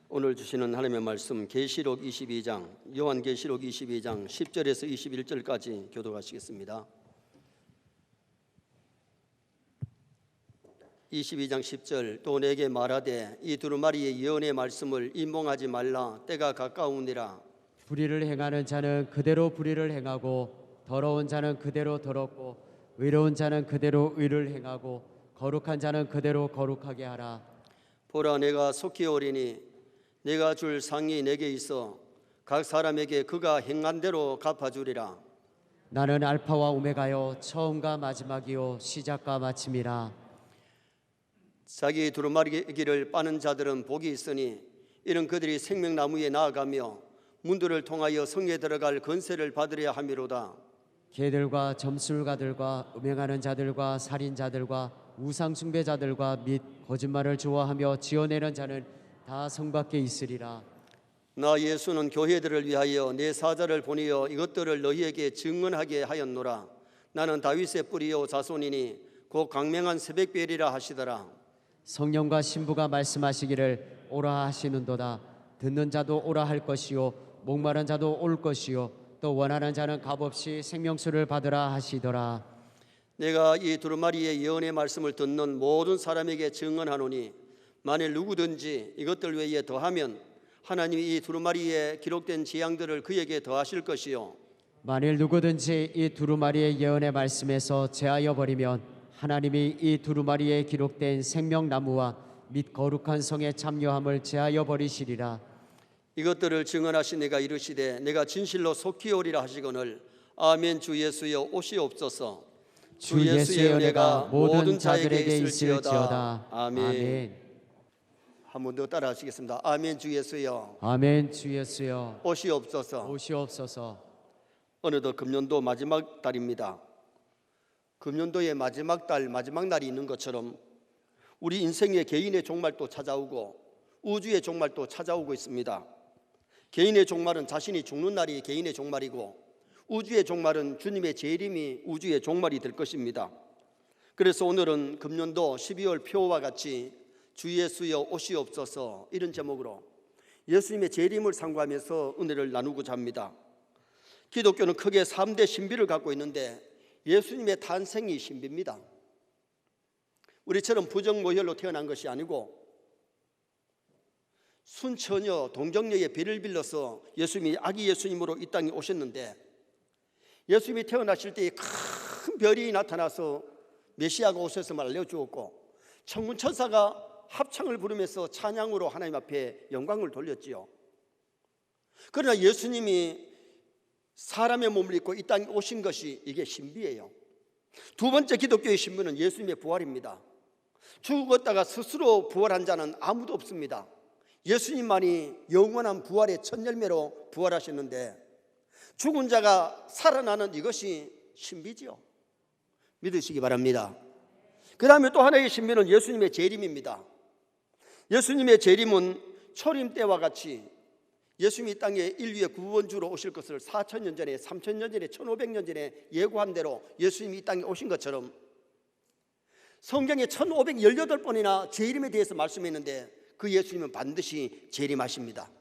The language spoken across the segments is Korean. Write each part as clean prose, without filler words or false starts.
오늘 주시는 하나님의 말씀 계시록 22장, 요한계시록 22장 10절에서 21절까지 교독하시겠습니다. 22장 10절. 또 내게 말하되 이 두루마리의 예언의 말씀을 임봉하지 말라. 때가 가까우니라. 불의를 행하는 자는 그대로 불의를 행하고, 더러운 자는 그대로 더럽고, 의로운 자는 그대로 의를 행하고, 거룩한 자는 그대로 거룩하게 하라. 보라, 내가 속히 오리니 내가 줄 상이 내게 있어 각 사람에게 그가 행한 대로 갚아주리라. 나는 알파와 오메가요, 처음과 마지막이요, 시작과 마침이라. 자기 두루마리기를 빠는 자들은 복이 있으니 이는 그들이 생명나무에 나아가며 문들을 통하여 성에 들어갈 건세를 받으려 함이로다. 개들과 점술가들과 음행하는 자들과 살인자들과 우상숭배자들과 및 거짓말을 좋아하며 지어내는 자는 다 성 밖에 있으리라. 나 예수는 교회들을 위하여 내 사자를 보내어 이것들을 너희에게 증언하게 하였노라. 나는 다윗의 뿌리요 자손이니 곧 강명한 새벽별이라 하시더라. 성령과 신부가 말씀하시기를 오라 하시는도다. 듣는 자도 오라 할 것이요, 목마른 자도 올 것이요, 또 원하는 자는 값없이 생명수를 받으라 하시더라. 내가 이 두루마리의 예언의 말씀을 듣는 모든 사람에게 증언하노니 만일 누구든지 이것들 외에 더하면 하나님이 이 두루마리에 기록된 재앙들을 그에게 더하실 것이요, 만일 누구든지 이 두루마리의 예언의 말씀에서 제하여 버리면 하나님이 이 두루마리에 기록된 생명나무와 및 거룩한 성의 참여함을 제하여 버리시리라. 이것들을 증언하신 내가 이르시되 내가 진실로 속히 오리라 하시거늘 아멘. 주 예수여 오시옵소서. 주 예수의 은혜가 모든 자들에게 있을지어다. 아멘. 한 번 더 따라 하시겠습니다. 아멘. 주 예수여 아멘. 주 예수여 오시옵소서. 오시옵소서. 어느덧 금년도 마지막 달입니다. 금년도의 마지막 달, 마지막 날이 있는 것처럼 우리 인생의 개인의 종말도 찾아오고 우주의 종말도 찾아오고 있습니다. 개인의 종말은 자신이 죽는 날이 개인의 종말이고, 우주의 종말은 주님의 재림이 우주의 종말이 될 것입니다. 그래서 오늘은 금년도 12월 표와 같이 주 예수여 오시옵소서, 이런 제목으로 예수님의 재림을 상고하면서 은혜를 나누고자 합니다. 기독교는 크게 3대 신비를 갖고 있는데 예수님의 탄생이 신비입니다. 우리처럼 부정모혈로 태어난 것이 아니고 순처녀 동정녀의 배를 빌려서 예수님이 아기 예수님으로 이 땅에 오셨는데, 예수님이 태어나실 때 큰 별이 나타나서 메시아가 오셨음을 알려주었고, 천군 천사가 합창을 부르면서 찬양으로 하나님 앞에 영광을 돌렸지요. 그러나 예수님이 사람의 몸을 입고 이 땅에 오신 것이 이게 신비예요. 두 번째 기독교의 신비는 예수님의 부활입니다. 죽었다가 스스로 부활한 자는 아무도 없습니다. 예수님만이 영원한 부활의 첫 열매로 부활하셨는데, 죽은 자가 살아나는 이것이 신비지요. 믿으시기 바랍니다. 그 다음에 또 하나의 신비는 예수님의 재림입니다. 예수님의 재림은 초림 때와 같이 예수님이 이 땅에 인류의 구원주로 오실 것을 4,000년 전에, 3,000년 전에, 1,500년 전에 예고한 대로 예수님이 이 땅에 오신 것처럼 성경에 1,518번이나 재림에 대해서 말씀했는데 그 예수님은 반드시 재림하십니다.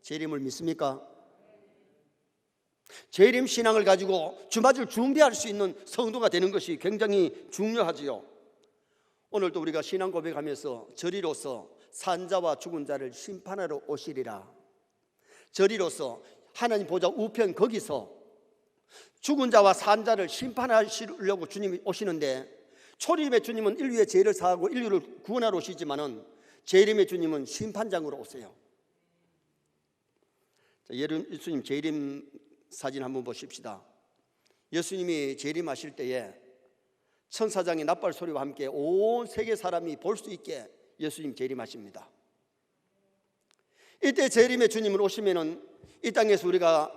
재림을 믿습니까? 재림 신앙을 가지고 주맞을 준비할 수 있는 성도가 되는 것이 굉장히 중요하지요. 오늘도 우리가 신앙 고백하면서 저리로서 산자와 죽은 자를 심판하러 오시리라. 저리로서 하나님 보좌 우편 거기서 죽은 자와 산 자를 심판하시려고 주님이 오시는데, 초림의 주님은 인류의 죄를 사하고 인류를 구원하러 오시지만은 재림의 주님은 심판장으로 오세요. 예수님 재림 사진 한번 보십시다. 예수님이 재림하실 때에 천사장의 납발 소리와 함께 온 세계 사람이 볼 수 있게 예수님 재림하십니다. 이때 재림의 주님을 오시면은 이 땅에서 우리가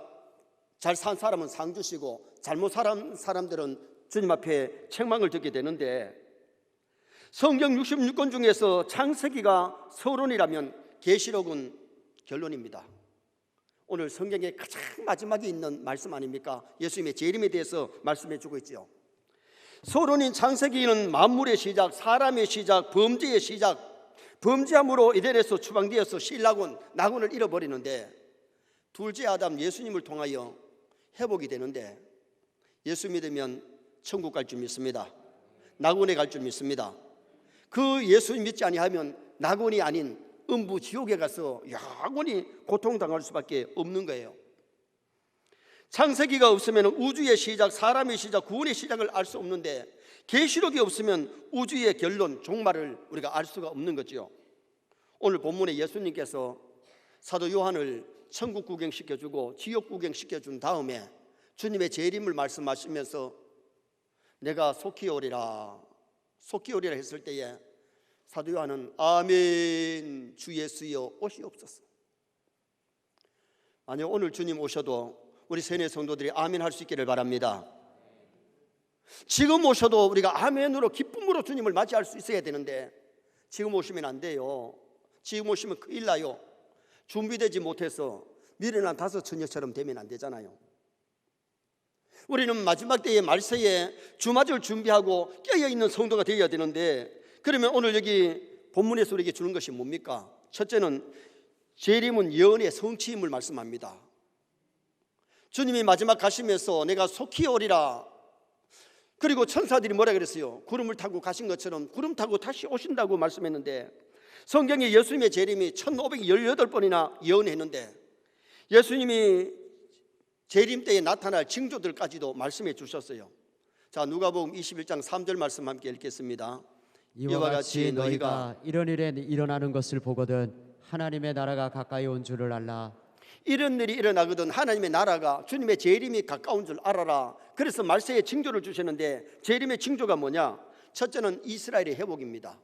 잘 산 사람은 상 주시고 잘못 산 사람들은 주님 앞에 책망을 듣게 되는데, 성경 66권 중에서 창세기가 서론이라면 계시록은 결론입니다. 오늘 성경의 가장 마지막에 있는 말씀 아닙니까? 예수님의 재림에 대해서 말씀해 주고 있죠. 서론인 창세기는 만물의 시작, 사람의 시작, 범죄의 시작, 범죄함으로 에덴에서 추방되어서 신라곤 나곤을 잃어버리는데 둘째 아담 예수님을 통하여 회복이 되는데 예수 믿으면 천국 갈 줄 믿습니다. 나곤에 갈 줄 믿습니다. 그 예수 믿지 아니하면 나곤이 아닌 음부 지옥에 가서 영원히 고통당할 수밖에 없는 거예요. 창세기가 없으면 우주의 시작, 사람의 시작, 구원의 시작을 알 수 없는데 계시록이 없으면 우주의 결론, 종말을 우리가 알 수가 없는 거죠. 오늘 본문에 예수님께서 사도 요한을 천국 구경시켜주고 지옥 구경시켜준 다음에 주님의 재림을 말씀하시면서 내가 속히 오리라 했을 때에 사도 요한은 아멘 주 예수여 오시옵소서. 만약 오늘 주님 오셔도 우리 세뇌 성도들이 아멘 할 수 있기를 바랍니다. 지금 오셔도 우리가 아멘으로 기쁨으로 주님을 맞이할 수 있어야 되는데 지금 오시면 안 돼요. 지금 오시면 큰일 나요. 준비되지 못해서 미련한 다섯 처녀처럼 되면 안 되잖아요. 우리는 마지막 때의 말세에 주맞을 준비하고 깨어있는 성도가 되어야 되는데 그러면 오늘 여기 본문에서 우리에게 주는 것이 뭡니까? 첫째는 재림은 예언의 성취임을 말씀합니다. 주님이 마지막 가시면서 내가 속히 오리라. 그리고 천사들이 뭐라 그랬어요? 구름을 타고 가신 것처럼 구름 타고 다시 오신다고 말씀했는데 성경에 예수님의 재림이 1518번이나 예언했는데 예수님이 재림 때에 나타날 징조들까지도 말씀해 주셨어요. 자, 누가복음 21장 3절 말씀 함께 읽겠습니다. 이와 같이 너희가 이런 일에 일어나는 것을 보거든 하나님의 나라가 가까이 온 줄을 알라. 이런 일이 일어나거든 하나님의 나라가 주님의 재림이 가까운 줄 알아라. 그래서 말세의 징조를 주셨는데 재림의 징조가 뭐냐? 첫째는 이스라엘의 회복입니다.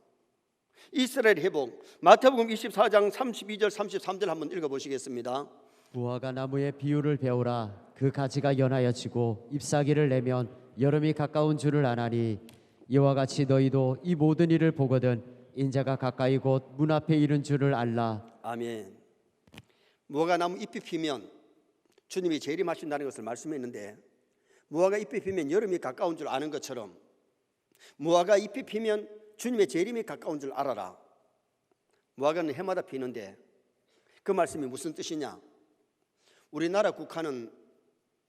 이스라엘 회복. 마태복음 24장 32절 33절 한번 읽어보시겠습니다. 무화과 나무의 비유를 배우라. 그 가지가 연하여 지고 잎사귀를 내면 여름이 가까운 줄을 아나니 이와 같이 너희도 이 모든 일을 보거든 인자가 가까이 곧 문 앞에 이른 줄을 알라. 아멘. 무화과 나무 잎이 피면 주님이 재림하신다는 것을 말씀했는데 무화과 잎이 피면 여름이 가까운 줄 아는 것처럼 무화과 잎이 피면 주님의 재림이 가까운 줄 알아라. 무화과는 해마다 피는데 그 말씀이 무슨 뜻이냐? 우리나라 국화는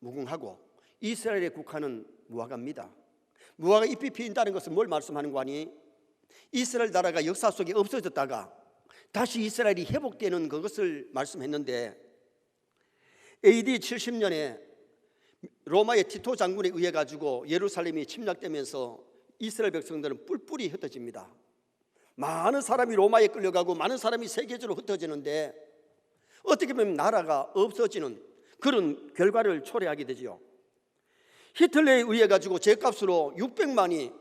무궁하고 이스라엘의 국화는 무화과입니다. 무화과 잎이 피인다는 것은 뭘 말씀하는 거 아니? 이스라엘 나라가 역사 속에 없어졌다가 다시 이스라엘이 회복되는 그것을 말씀했는데 AD 70년에 로마의 티토 장군에 의해 가지고 예루살렘이 침략되면서 이스라엘 백성들은 뿔뿔이 흩어집니다. 많은 사람이 로마에 끌려가고 많은 사람이 세계적으로 흩어지는데 어떻게 보면 나라가 없어지는 그런 결과를 초래하게 되지요. 히틀러에 의해 가지고 죗값으로 600만이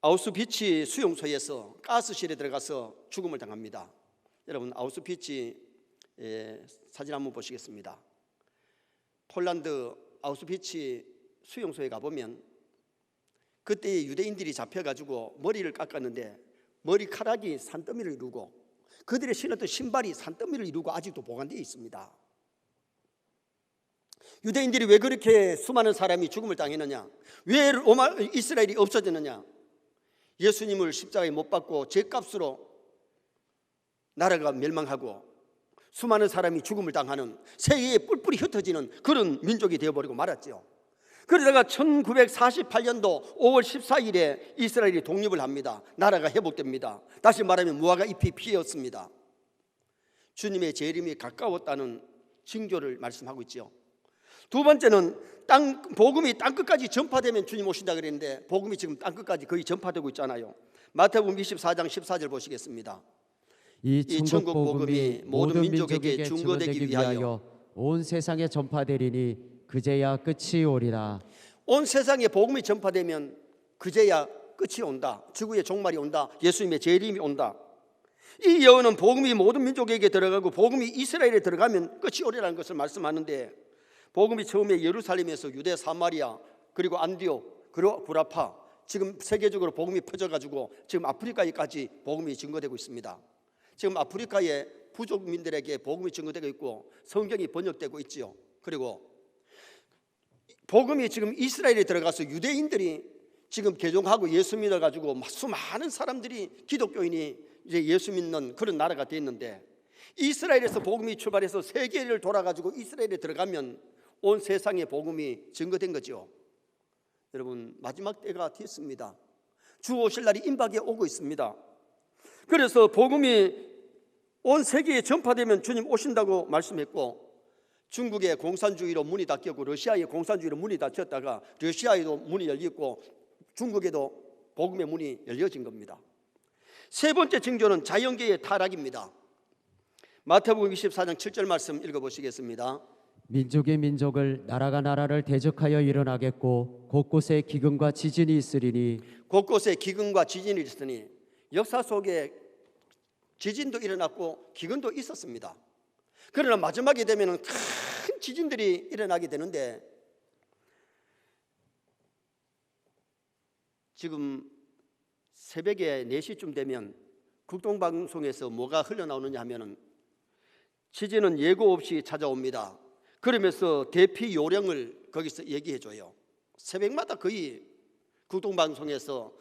아우슈비츠 수용소에서 가스실에 들어가서 죽음을 당합니다. 여러분 아우슈비츠 사진 한번 보시겠습니다. 폴란드 아우슈비츠 수용소에 가보면 그때 유대인들이 잡혀가지고 머리를 깎았는데 머리카락이 산더미를 이루고 그들의 신었던 신발이 산더미를 이루고 아직도 보관되어 있습니다. 유대인들이 왜 그렇게 수많은 사람이 죽음을 당했느냐? 왜 이스라엘이 없어졌느냐? 예수님을 십자가에 못 박고 죗값으로 나라가 멸망하고 수많은 사람이 죽음을 당하는 세계에 뿔뿔이 흩어지는 그런 민족이 되어버리고 말았죠. 그러다가 1948년도 5월 14일에 이스라엘이 독립을 합니다. 나라가 회복됩니다. 다시 말하면 무화과 잎이 피었습니다. 주님의 재림이 가까웠다는 징조를 말씀하고 있죠. 두 번째는 복음이 땅끝까지 전파되면 주님 오신다 그랬는데 복음이 지금 땅끝까지 거의 전파되고 있잖아요. 마태복음 24장 14절 보시겠습니다. 이 천국 복음이 모든 민족에게 증거되기 위하여 온 세상에 전파되리니 그제야 끝이 오리라. 온 세상에 복음이 전파되면 그제야 끝이 온다. 지구의 종말이 온다. 예수님의 재림이 온다. 이 예언은 복음이 모든 민족에게 들어가고 복음이 이스라엘에 들어가면 끝이 오리라는 것을 말씀하는데 복음이 처음에 예루살렘에서 유대 사마리아 그리고 안디옥 그리고 구라파 지금 세계적으로 복음이 퍼져가지고 지금 아프리카에까지 복음이 증거되고 있습니다. 지금 아프리카의 부족민들에게 복음이 증거되고 있고 성경이 번역되고 있지요. 그리고 복음이 지금 이스라엘에 들어가서 유대인들이 지금 개종하고 예수 믿어가지고 수많은 사람들이 기독교인이 이제 예수 믿는 그런 나라가 됐는데, 이스라엘에서 복음이 출발해서 세계를 돌아가지고 이스라엘에 들어가면 온 세상에 복음이 증거된 거죠. 여러분, 마지막 때가 됐습니다. 주 오실 날이 임박에 오고 있습니다. 그래서 복음이 온 세계에 전파되면 주님 오신다고 말씀했고, 중국의 공산주의로 문이 닫혔고 러시아의 공산주의로 문이 닫혔다가 러시아에도 문이 열렸고 중국에도 복음의 문이 열려진 겁니다. 세 번째 징조는 자연계의 타락입니다. 마태복음 24장 7절 말씀 읽어보시겠습니다. 민족이 민족을 나라가 나라를 대적하여 일어나겠고 곳곳에 기근과 지진이 있으리니 곳곳에 기근과 지진이 있으니 역사 속에 지진도 일어났고 기근도 있었습니다. 그러나 마지막에 되면 큰 지진들이 일어나게 되는데, 지금 새벽에 4시쯤 되면 국동방송에서 뭐가 흘러나오느냐 하면은 지진은 예고 없이 찾아옵니다. 그러면서 대피 요령을 거기서 얘기해 줘요. 새벽마다 거의 국동방송에서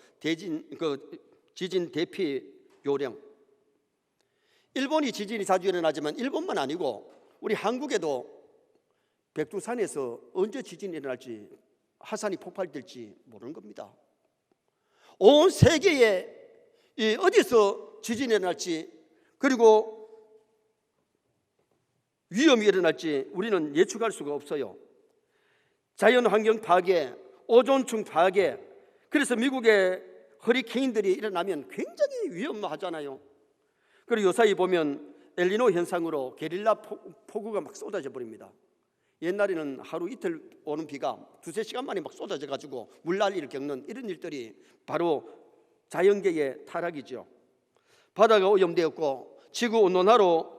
지진 대피 요령. 일본이 지진이 자주 일어나지만 일본만 아니고 우리 한국에도 백두산에서 언제 지진이 일어날지, 화산이 폭발될지 모르는 겁니다. 온 세계에 어디서 지진이 일어날지, 그리고 위험이 일어날지 우리는 예측할 수가 없어요. 자연환경 파괴, 오존층 파괴, 그래서 미국의 허리케인들이 일어나면 굉장히 위험하잖아요. 그리고 요사이 보면 엘니노 현상으로 게릴라 폭우가 막 쏟아져 버립니다. 옛날에는 하루 이틀 오는 비가 두세 시간 만에 막 쏟아져 가지고 물난리를 겪는 이런 일들이 바로 자연계의 타락이죠. 바다가 오염되었고 지구온난화로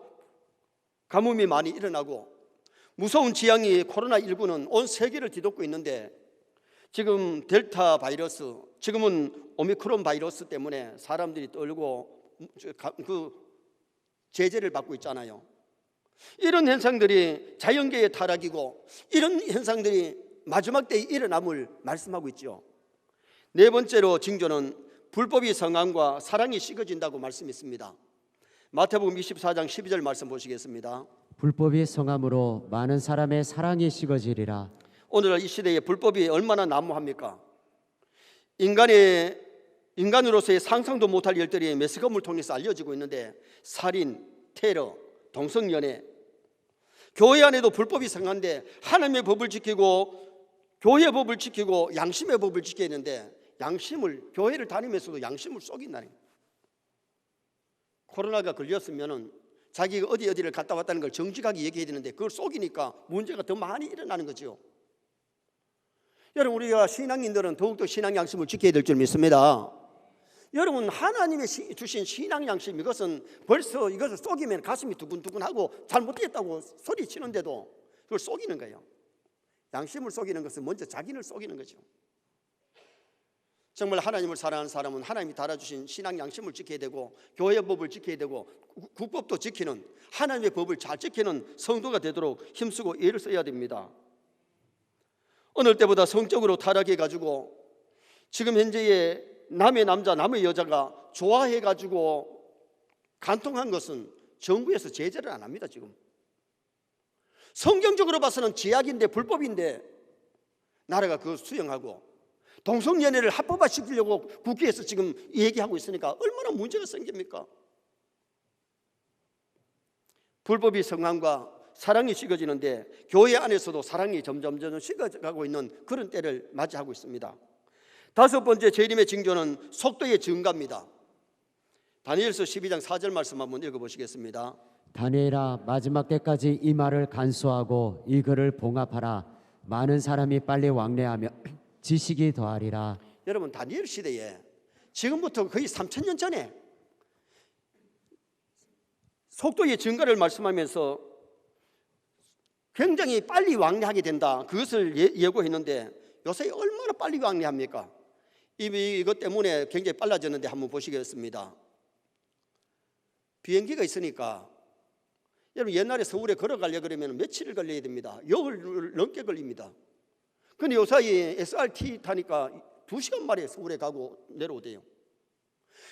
가뭄이 많이 일어나고 무서운 지향이 코로나19는 온 세계를 뒤덮고 있는데, 지금 델타 바이러스, 지금은 오미크론 바이러스 때문에 사람들이 떨고 그 제재를 받고 있잖아요. 이런 현상들이 자연계의 타락이고 이런 현상들이 마지막 때에 일어남을 말씀하고 있죠. 네 번째로 징조는 불법이 성함과 사랑이 식어진다고 말씀했습니다. 마태복음 24장 12절 말씀 보시겠습니다. 불법이 성함으로 많은 사람의 사랑이 식어지리라. 오늘날 이 시대에 불법이 얼마나 난무합니까? 인간으로서의 상상도 못할 일들이 매스컴을 통해서 알려지고 있는데, 살인, 테러, 동성연애, 교회 안에도 불법이 성한데 하나님의 법을 지키고 교회의 법을 지키고 양심의 법을 지켜야 되는데, 교회를 다니면서도 양심을 속인다니. 코로나가 걸렸으면은 자기가 어디를 갔다 왔다는 걸 정직하게 얘기해야 되는데 그걸 속이니까 문제가 더 많이 일어나는 거죠. 여러분, 우리가 신앙인들은 더욱더 신앙 양심을 지켜야 될 줄 믿습니다. 여러분, 하나님의 주신 신앙 양심, 이것은 벌써 이것을 속이면 가슴이 두근두근하고 잘못됐다고 소리치는데도 그걸 속이는 거예요. 양심을 속이는 것은 먼저 자기를 속이는 거죠. 정말 하나님을 사랑하는 사람은 하나님이 달아주신 신앙 양심을 지켜야 되고 교회 법을 지켜야 되고 국법도 지키는, 하나님의 법을 잘 지키는 성도가 되도록 힘쓰고 애를 써야 됩니다. 어느 때보다 성적으로 타락해가지고 지금 현재의 남의 남자 남의 여자가 좋아해가지고 간통한 것은 정부에서 제재를 안 합니다. 지금 성경적으로 봐서는 제약인데 불법인데 나라가 그걸 수용하고 동성연애를 합법화시키려고 국회에서 지금 얘기하고 있으니까 얼마나 문제가 생깁니까? 불법이 성함과 사랑이 식어지는데 교회 안에서도 사랑이 점점 식어가고 있는 그런 때를 맞이하고 있습니다. 다섯 번째 재림의 징조는 속도의 증가입니다. 다니엘서 12장 4절 말씀 한번 읽어보시겠습니다. 다니엘아, 마지막 때까지 이 말을 간수하고 이 글을 봉합하라. 많은 사람이 빨리 왕래하며 지식이 더하리라. 여러분, 다니엘 시대에 지금부터 거의 3,000년 전에 속도의 증가를 말씀하면서 굉장히 빨리 왕래하게 된다, 그것을 예고했는데 요새 얼마나 빨리 왕래합니까? 이것 때문에 굉장히 빨라졌는데 한번 보시겠습니다. 비행기가 있으니까 여러분, 옛날에 서울에 걸어가려 그러면 며칠을 걸려야 됩니다. 열흘 넘게 걸립니다. 근데 요사이 SRT 타니까 2시간 만에 서울에 가고 내려오대요.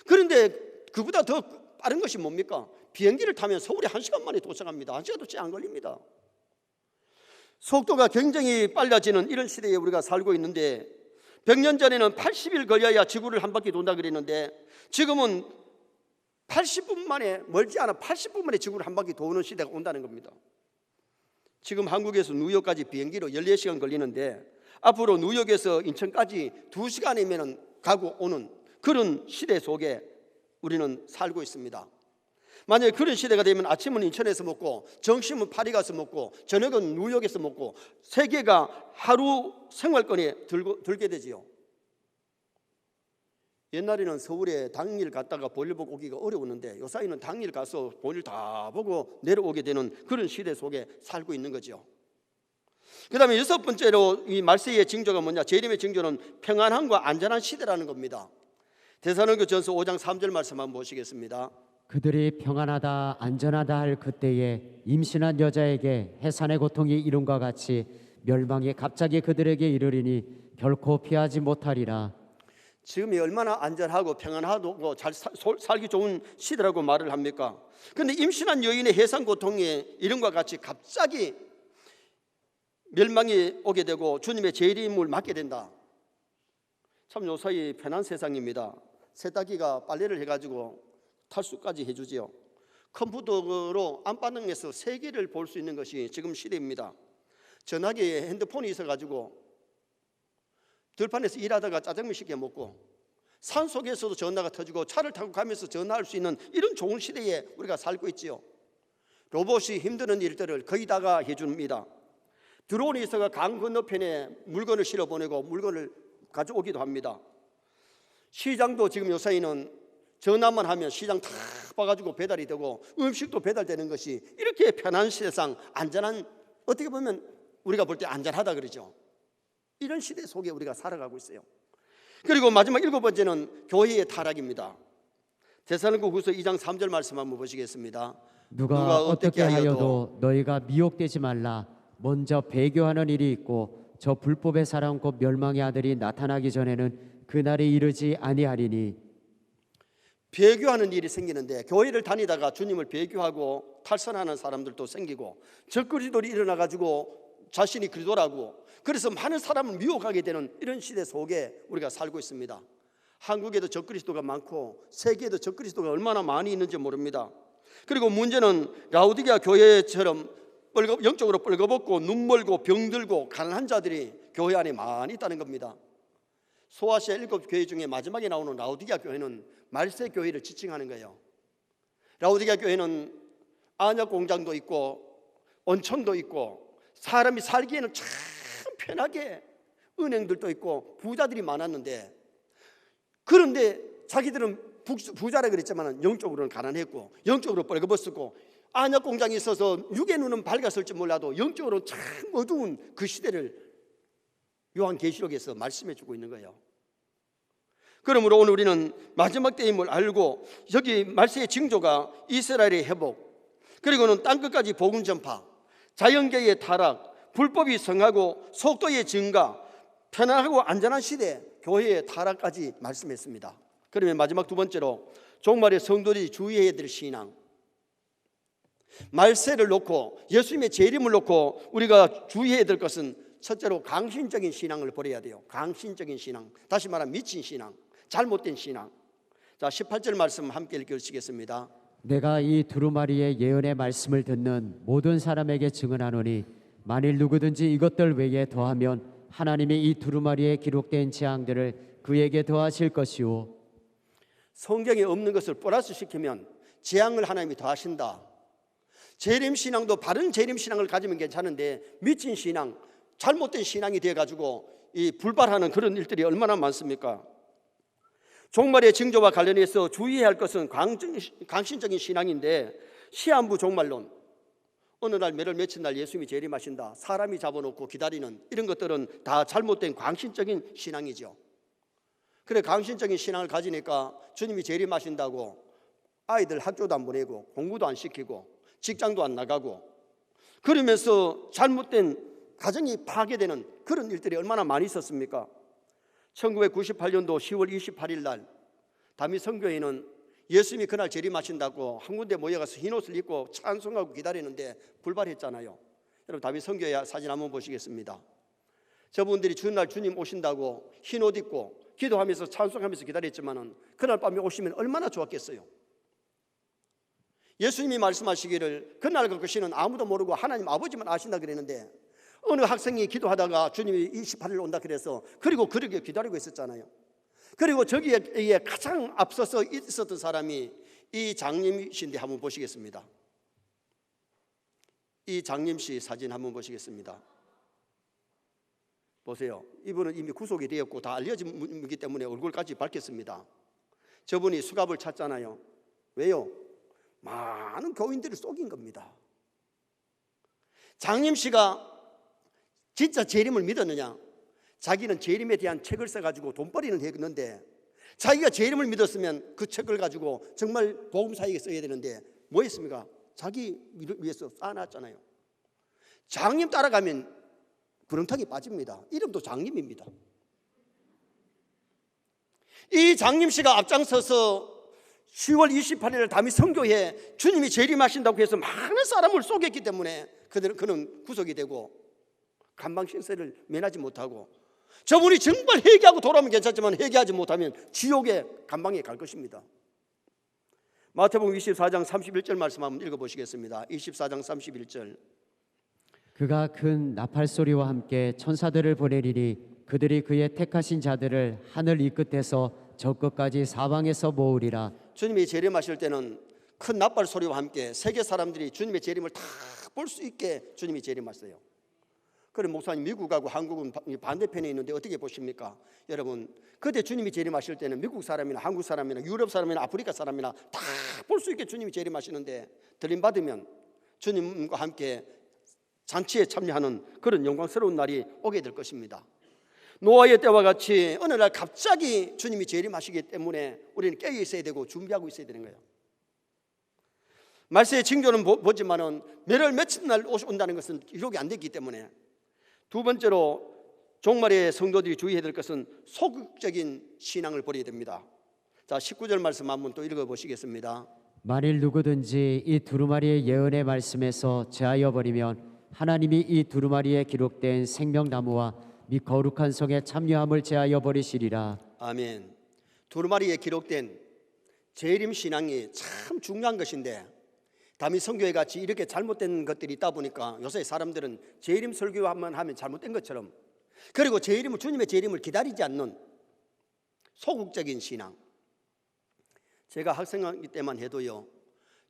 그런데 그보다 더 빠른 것이 뭡니까? 비행기를 타면 서울에 1시간 만에 도착합니다. 1시간도 채 안 걸립니다. 속도가 굉장히 빨라지는 이런 시대에 우리가 살고 있는데 100년 전에는 80일 걸려야 지구를 한 바퀴 돈다 그랬는데 지금은 80분 만에, 멀지 않아 80분 만에 지구를 한 바퀴 도는 시대가 온다는 겁니다. 지금 한국에서 뉴욕까지 비행기로 14시간 걸리는데 앞으로 뉴욕에서 인천까지 2시간이면 가고 오는 그런 시대 속에 우리는 살고 있습니다. 만약에 그런 시대가 되면 아침은 인천에서 먹고 점심은 파리 가서 먹고 저녁은 뉴욕에서 먹고 세계가 하루 생활권에 들게 되지요. 옛날에는 서울에 당일 갔다가 볼일 보고 오기가 어려웠는데 요사이는 당일 가서 볼일 다 보고 내려오게 되는 그런 시대 속에 살고 있는 거죠. 그 다음에 6번째로 이 말세의 징조가 뭐냐? 재림의 징조는 평안함과 안전한 시대라는 겁니다. 데살로니가전서 5장 3절 말씀 한번 보시겠습니다. 그들이 평안하다 안전하다 할 그때에 임신한 여자에게 해산의 고통이 이룬과 같이 멸망이 갑자기 그들에게 이르리니 결코 피하지 못하리라. 지금이 얼마나 안전하고 평안하고 잘 살기 좋은 시대라고 말을 합니까? 그런데 임신한 여인의 해산 고통에 이른과 같이 갑자기 멸망이 오게 되고 주님의 재림을 맞게 된다. 참 요사이 편한 세상입니다. 세탁기가 빨래를 해가지고 탈수까지 해주지요. 컴퓨터로 안방에서 세계를 볼 수 있는 것이 지금 시대입니다. 전화기에 핸드폰이 있어가지고 들판에서 일하다가 짜장면 시켜 먹고 산속에서도 전화가 터지고 차를 타고 가면서 전화할 수 있는 이런 좋은 시대에 우리가 살고 있지요. 로봇이 힘드는 일들을 거의 다가 해줍니다. 드론이 있어가 강 건너편에 물건을 실어보내고 물건을 가져오기도 합니다. 시장도 지금 요사이는 전화만 하면 시장 다 봐가지고 배달이 되고 음식도 배달되는 것이 이렇게 편한 세상, 안전한, 어떻게 보면 우리가 볼 때 안전하다 그러죠. 이런 시대 속에 우리가 살아가고 있어요. 그리고 마지막 7번째는 교회의 타락입니다. 데살로니가후서 2장 3절 말씀 한번 보시겠습니다. 누가 어떻게 하여도 너희가 미혹되지 말라. 먼저 배교하는 일이 있고 저 불법의 사람 곧 멸망의 아들이 나타나기 전에는 그날이 이르지 아니하리니. 배교하는 일이 생기는데 교회를 다니다가 주님을 배교하고 탈선하는 사람들도 생기고 적그리스도들이 일어나가지고 자신이 그리스도라고 그래서 많은 사람을 미혹하게 되는 이런 시대 속에 우리가 살고 있습니다. 한국에도 적그리스도가 많고 세계에도 적그리스도가 얼마나 많이 있는지 모릅니다. 그리고 문제는 라우디게아 교회처럼 영적으로 뻘거벗고 눈멀고 병들고 가난한 자들이 교회 안에 많이 있다는 겁니다. 소아시아 7교회 중에 마지막에 나오는 라우디게아 교회는 말세 교회를 지칭하는 거예요. 라우디게아 교회는 안약 공장도 있고 온천도 있고 사람이 살기에는 참 편하게 은행들도 있고 부자들이 많았는데 그런데 자기들은 부자라 그랬지만 영적으로는 가난했고 영적으로 뻘거벗었고 안약 공장이 있어서 육의 눈은 밝았을지 몰라도 영적으로는 참 어두운 그 시대를 요한계시록에서 말씀해 주고 있는 거예요. 그러므로 오늘 우리는 마지막 때임을 알고 여기 말세의 징조가 이스라엘의 회복, 그리고는 땅끝까지 복음 전파, 자연계의 타락, 불법이 성하고 속도의 증가, 편안하고 안전한 시대, 교회의 타락까지 말씀했습니다. 그러면 마지막 두 번째로 종말의 성도들이 주의해야 될 신앙, 말세를 놓고 예수님의 재림을 놓고 우리가 주의해야 될 것은 첫째로 강신적인 신앙을 버려야 돼요. 강신적인 신앙, 다시 말하면 미친 신앙, 잘못된 신앙. 자, 18절 말씀 함께 읽으시겠습니다. 내가 이 두루마리의 예언의 말씀을 듣는 모든 사람에게 증언하노니 만일 누구든지 이것들 외에 더하면 하나님이 이 두루마리에 기록된 재앙들을 그에게 더하실 것이요. 성경에 없는 것을 플러스 시키면 재앙을 하나님이 더하신다. 재림신앙도 바른 재림신앙을 가지면 괜찮은데 미친 신앙, 잘못된 신앙이 되어가지고 이 불발하는 그런 일들이 얼마나 많습니까? 종말의 징조와 관련해서 주의해야 할 것은 강신적인 신앙인데 시한부 종말론, 어느 날 며칠 날 예수님이 재림하신다, 사람이 잡아놓고 기다리는 이런 것들은 다 잘못된 강신적인 신앙이죠. 그래 강신적인 신앙을 가지니까 주님이 재림하신다고 아이들 학교도 안 보내고 공부도 안 시키고 직장도 안 나가고 그러면서 잘못된 가정이 파괴되는 그런 일들이 얼마나 많이 있었습니까? 1998년도 10월 28일 날 다미 선교회는 예수님이 그날 재림하신다고 한 군데 모여가서 흰옷을 입고 찬송하고 기다리는데 불발했잖아요. 여러분 다윗 선교회 사진 한번 보시겠습니다. 저분들이 주날 주님 오신다고 흰옷 입고 기도하면서 찬송하면서 기다렸지만은 그날 밤에 오시면 얼마나 좋았겠어요. 예수님이 말씀하시기를 그날 그 것이는 아무도 모르고 하나님 아버지만 아신다 그랬는데 어느 학생이 기도하다가 주님이 28일 온다 그래서 그리고 그렇게 기다리고 있었잖아요. 그리고 저기에 가장 앞서서 있었던 사람이 이 장님씨인데 한번 보시겠습니다. 이 장님씨 사진 한번 보시겠습니다. 보세요. 이분은 이미 구속이 되었고 다 알려진 분이기 때문에 얼굴까지 밝혔습니다. 저분이 수갑을 찼잖아요. 왜요? 많은 교인들을 속인 겁니다. 장님씨가 진짜 재림을 믿었느냐? 자기는 재림에 대한 책을 써가지고 돈벌이는 했는데 자기가 재림을 믿었으면 그 책을 가지고 정말 복음사에게 써야 되는데 뭐 했습니까? 자기 위해서 쌓아놨잖아요. 장님 따라가면 구렁텅이 빠집니다. 이름도 장님입니다. 이 장님씨가 앞장서서 10월 28일 다윗 성교에 주님이 재림하신다고 해서 많은 사람을 속였기 때문에 그는 구속이 되고 간방 신세를 면하지 못하고 저분이 정말 회개하고 돌아오면 괜찮지만 회개하지 못하면 지옥의 간방에 갈 것입니다. 마태복음 24장 31절 말씀 한번 읽어보시겠습니다. 24장 31절. 그가 큰 나팔 소리와 함께 천사들을 보내리니 그들이 그의 택하신 자들을 하늘 이 끝에서 저 끝까지 사방에서 모으리라. 주님이 재림하실 때는 큰 나팔 소리와 함께 세계 사람들이 주님의 재림을 다 볼 수 있게 주님이 재림하세요. 그럼 목사님 미국하고 한국은 반대편에 있는데 어떻게 보십니까? 여러분 그때 주님이 재림하실 때는 미국 사람이나 한국 사람이나 유럽 사람이나 아프리카 사람이나 다 볼 수 있게 주님이 재림하시는데 들림받으면 주님과 함께 잔치에 참여하는 그런 영광스러운 날이 오게 될 것입니다. 노아의 때와 같이 어느 날 갑자기 주님이 재림하시기 때문에 우리는 깨어 있어야 되고 준비하고 있어야 되는 거예요. 말세의 징조는 보지만은 몇월 며칠 날 온다는 것은 기록이 안 됐기 때문에 두 번째로 종말의 성도들이 주의해야 될 것은 소극적인 신앙을 버려야 됩니다. 자, 19절 말씀 한번 또 읽어보시겠습니다. 만일 누구든지 이 두루마리의 예언의 말씀에서 제하여 버리면 하나님이 이 두루마리에 기록된 생명나무와 및 거룩한 성에 참여함을 제하여 버리시리라. 아멘. 두루마리에 기록된 재림 신앙이 참 중요한 것인데 다윗 선교회 같이 이렇게 잘못된 것들이 있다 보니까 요새 사람들은 재림 설교만 하면 잘못된 것처럼 그리고 주님의 재림을 기다리지 않는 소극적인 신앙. 제가 학생일 때만 해도요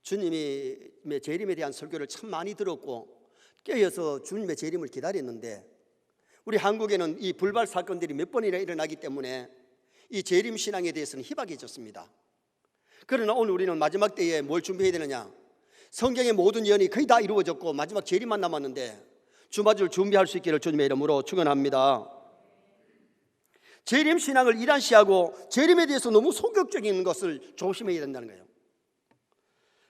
주님의 재림에 대한 설교를 참 많이 들었고 깨어서 주님의 재림을 기다렸는데 우리 한국에는 이 불발 사건들이 몇 번이나 일어나기 때문에 이 재림 신앙에 대해서는 희박해졌습니다. 그러나 오늘 우리는 마지막 때에 뭘 준비해야 되느냐? 성경의 모든 예언이 거의 다 이루어졌고 마지막 재림만 남았는데 주마주를 준비할 수 있기를 주님의 이름으로 축원합니다. 재림 신앙을 일환시하고 재림에 대해서 너무 소극적인 것을 조심해야 된다는 거예요.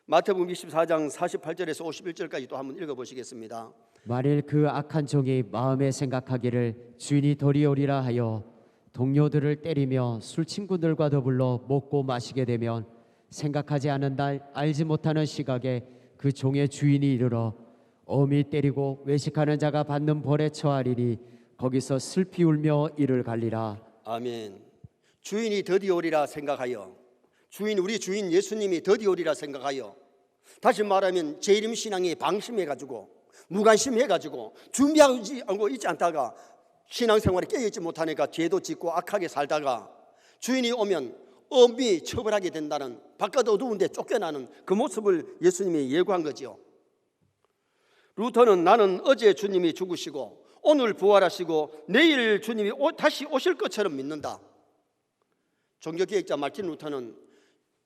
마태복음 24장 48절에서 51절까지 또 한번 읽어보시겠습니다. 만일 그 악한 종이 마음에 생각하기를 주인이 도리오리라 하여 동료들을 때리며 술 친구들과 더불어 먹고 마시게 되면 생각하지 않은 날 알지 못하는 시각에 그 종의 주인이 이르러 엄히 때리고 외식하는 자가 받는 벌에 처하리니 거기서 슬피 울며 이를 갈리라. 아멘. 주인이 더디 오리라 생각하여 우리 주인 예수님이 더디 오리라 생각하여 다시 말하면 재림 신앙이 방심해가지고 무관심해가지고 준비하지 않고 있지 않다가 신앙생활에 깨어있지 못하니까 죄도 짓고 악하게 살다가 주인이 오면 엄히 처벌하게 된다는 바깥 어두운데 쫓겨나는 그 모습을 예수님이 예고한 거죠. 루터는 나는 어제 주님이 죽으시고 오늘 부활하시고 내일 주님이 다시 오실 것처럼 믿는다. 종교개혁자 마틴 루터는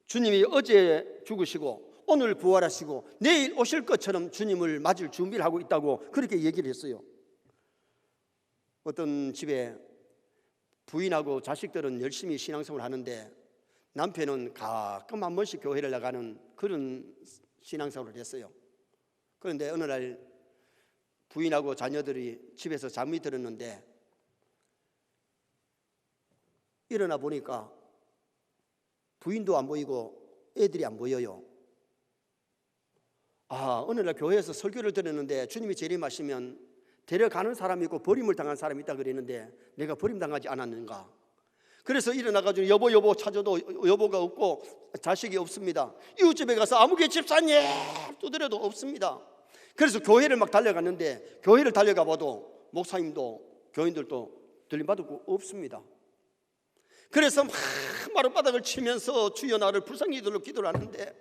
주님이 어제 죽으시고 오늘 부활하시고 내일 오실 것처럼 주님을 맞을 준비를 하고 있다고 그렇게 얘기를 했어요. 어떤 집에 부인하고 자식들은 열심히 신앙생활을 하는데 남편은 가끔 한 번씩 교회를 나가는 그런 신앙생활을 했어요. 그런데 어느 날 부인하고 자녀들이 집에서 잠이 들었는데 일어나 보니까 부인도 안 보이고 애들이 안 보여요. 어느 날 교회에서 설교를 들었는데 주님이 재림하시면 데려가는 사람이 있고 버림을 당한 사람이 있다 그랬는데 내가 버림당하지 않았는가? 그래서 일어나가지고 여보 찾아도 여보가 없고 자식이 없습니다. 이웃집에 가서 아무개 집사님 두드려도 없습니다. 그래서 교회를 막 달려갔는데 교회를 달려가 봐도 목사님도 교인들도 들림받을 거 없습니다. 그래서 막 마룻바닥을 치면서 주여 나를 불쌍히 여들러 기도를 하는데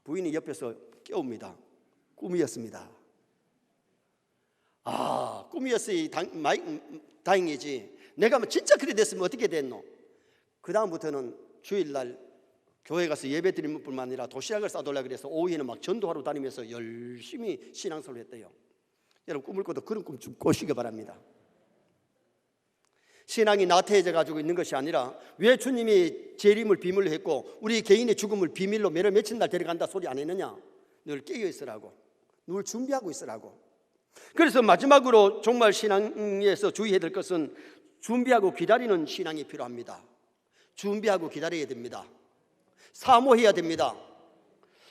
부인이 옆에서 깨웁니다. 꿈이었습니다. 꿈이었으니 다행이지. 내가 진짜 그리 됐으면 어떻게 됐노? 그 다음부터는 주일날 교회 가서 예배 드리는 뿐만 아니라 도시락을 싸돌라 그래서 오후에는 막 전도하러 다니면서 열심히 신앙생활을 했대요. 여러분 꿈을 꿔도 그런 꿈 좀 꾸시기 바랍니다. 신앙이 나태해져 가지고 있는 것이 아니라 왜 주님이 재림을 비밀로 했고 우리 개인의 죽음을 비밀로 며칠 날 데려간다 소리 안 했느냐? 늘 깨어 있으라고, 늘 준비하고 있으라고. 그래서 마지막으로 정말 신앙에서 주의해야 될 것은 준비하고 기다리는 신앙이 필요합니다. 준비하고 기다려야 됩니다. 사모해야 됩니다.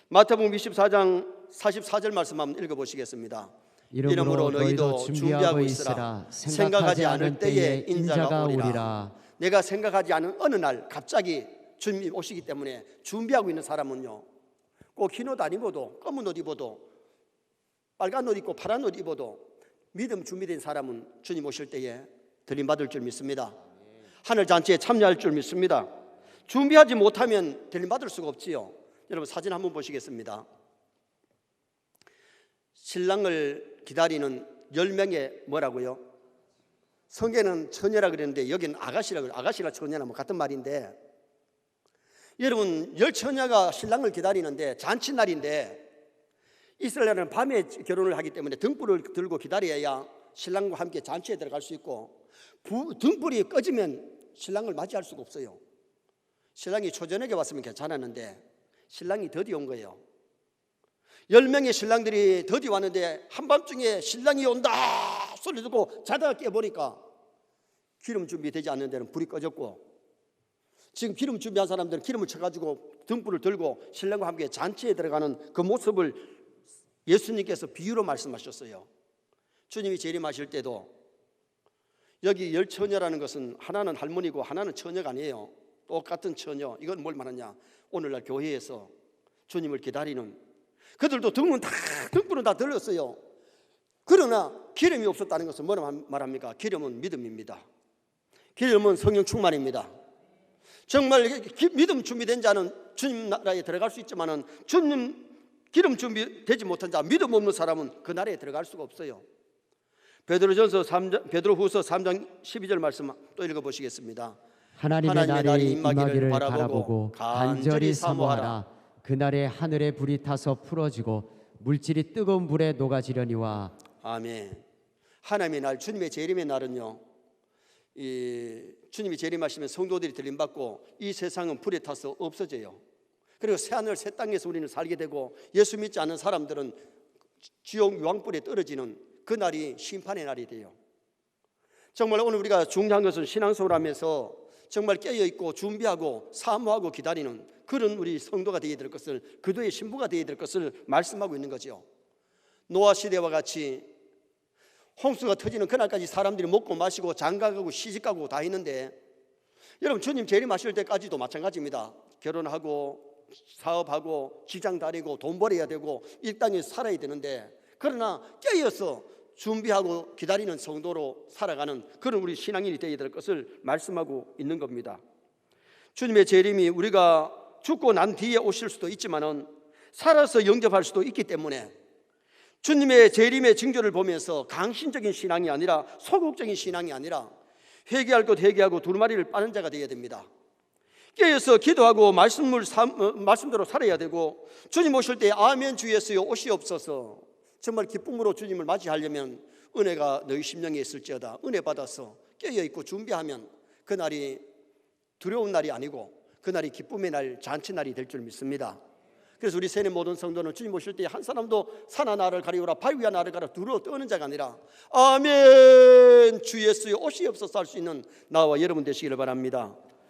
마태복음 24장 44절 말씀 한번 읽어보시겠습니다. 이러므로 너희도 준비하고 있으라. 생각하지 않을 때에 인자가 오리라. 내가 생각하지 않은 어느 날 갑자기 주님이 오시기 때문에 준비하고 있는 사람은요, 꼭 흰 옷 안 입어도 검은 옷 입어도 빨간 옷 입고 파란 옷 입어도 믿음 준비된 사람은 주님 오실 때에 들림받을 줄 믿습니다. 하늘 잔치에 참여할 줄 믿습니다. 준비하지 못하면 들림받을 수가 없지요. 여러분 사진 한번 보시겠습니다. 신랑을 기다리는 10명의 뭐라고요? 성경에는 처녀라 그랬는데 여기는 아가씨라 그래요. 아가씨라 처녀나 뭐 같은 말인데, 여러분 10처녀가 신랑을 기다리는데 잔치날인데 이스라엘은 밤에 결혼을 하기 때문에 등불을 들고 기다려야 신랑과 함께 잔치에 들어갈 수 있고, 등불이 꺼지면 신랑을 맞이할 수가 없어요. 신랑이 초저녁에 왔으면 괜찮았는데 신랑이 더디 온 거예요. 10명의 신랑들이 더디 왔는데 한밤중에 신랑이 온다 소리 듣고 자다가 깨보니까 기름 준비되지 않는 데는 불이 꺼졌고, 지금 기름 준비한 사람들은 기름을 쳐가지고 등불을 들고 신랑과 함께 잔치에 들어가는 그 모습을 예수님께서 비유로 말씀하셨어요. 주님이 재림하실 때도 여기 10처녀라는 것은 하나는 할머니고 하나는 처녀가 아니에요. 똑같은 처녀. 이건 뭘 말하냐? 오늘날 교회에서 주님을 기다리는 그들도 등불은 다 들었어요. 그러나 기름이 없었다는 것은 뭐라 말합니까? 기름은 믿음입니다. 기름은 성령 충만입니다. 정말 믿음 준비된 자는 주님 나라에 들어갈 수 있지만은 주님 기름 준비되지 못한 자, 믿음 없는 사람은 그 나라에 들어갈 수가 없어요. 베드로후서 3장 12절 말씀 또 읽어보시겠습니다. 하나님의 날이 임하기를 바라보고 간절히 사모하라. 그날에 하늘에 불이 타서 풀어지고 물질이 뜨거운 불에 녹아지려니와. 아멘. 하나님의 날, 주님의 재림의 날은요, 주님이 재림하시면 성도들이 들림받고 이 세상은 불에 타서 없어져요. 그리고 새하늘 새 땅에서 우리는 살게 되고 예수 믿지 않는 사람들은 지옥 유황불에 떨어지는 그 날이 심판의 날이 돼요. 정말 오늘 우리가 중요한 것은 신앙생활을 하면서 정말 깨어있고 준비하고 사모하고 기다리는 그런 우리 성도가 되어야 될 것을, 그도의 신부가 되어야 될 것을 말씀하고 있는 거죠. 노아 시대와 같이 홍수가 터지는 그날까지 사람들이 먹고 마시고 장가가고 시집가고 다 했는데, 여러분 주님 재림하실 때까지도 마찬가지입니다. 결혼하고 사업하고 직장 다니고 돈 벌어야 되고 이 땅에 살아야 되는데, 그러나 깨어서 준비하고 기다리는 성도로 살아가는 그런 우리 신앙인이 되어야 될 것을 말씀하고 있는 겁니다. 주님의 재림이 우리가 죽고 난 뒤에 오실 수도 있지만은 살아서 영접할 수도 있기 때문에 주님의 재림의 징조를 보면서 강신적인 신앙이 아니라 소극적인 신앙이 아니라 회개할 것 회개하고 두루마리를 빠는 자가 되어야 됩니다. 깨어서 기도하고 말씀대로 살아야 되고, 주님 오실 때 아멘 주 예수여 오시옵소서, 정말 기쁨으로 주님을 맞이하려면 은혜가 너희 심령에 있을지어다. 은혜 받아서 깨어있고 준비하면 그날이 두려운 날이 아니고 그날이 기쁨의 날, 잔치날이 될 줄 믿습니다. 그래서 우리 세례 모든 성도는 주님 오실 때 한 사람도 산하 나를 가리우라 바위 위에 나를 가려 두려워 떠는 자가 아니라 아멘 주 예수여 오시옵소서 할 수 있는 나와 여러분 되시기를 바랍니다.